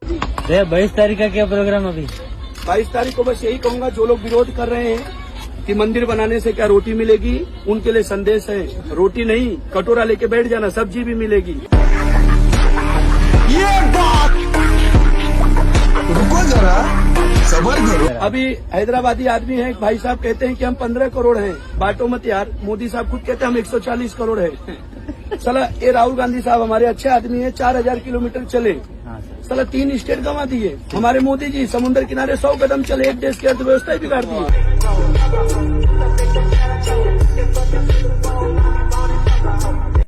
22 तारीख का क्या प्रोग्राम अभी? 22 तारीख को बस यही कहूंगा, जो लोग विरोध कर रहे हैं कि मंदिर बनाने से क्या रोटी मिलेगी, उनके लिए संदेश है, रोटी नहीं कटोरा लेके बैठ जाना, सब्जी भी मिलेगी। ये बात रुको जरा, सबर करो। अभी हैदराबादी आदमी है, एक भाई साहब कहते हैं कि हम 15 करोड़ हैं, बांटो मत यार। मोदी साहब खुद कहते हैं हम 140 करोड़ है। साला ये राहुल गांधी साहब हमारे अच्छे आदमी है, 4000 किलोमीटर चले, साला 3 स्टेट गंवा दिए। हमारे मोदी जी समुद्र किनारे 100 कदम चले, एक देश की अर्थव्यवस्था ही बिगाड़ दी।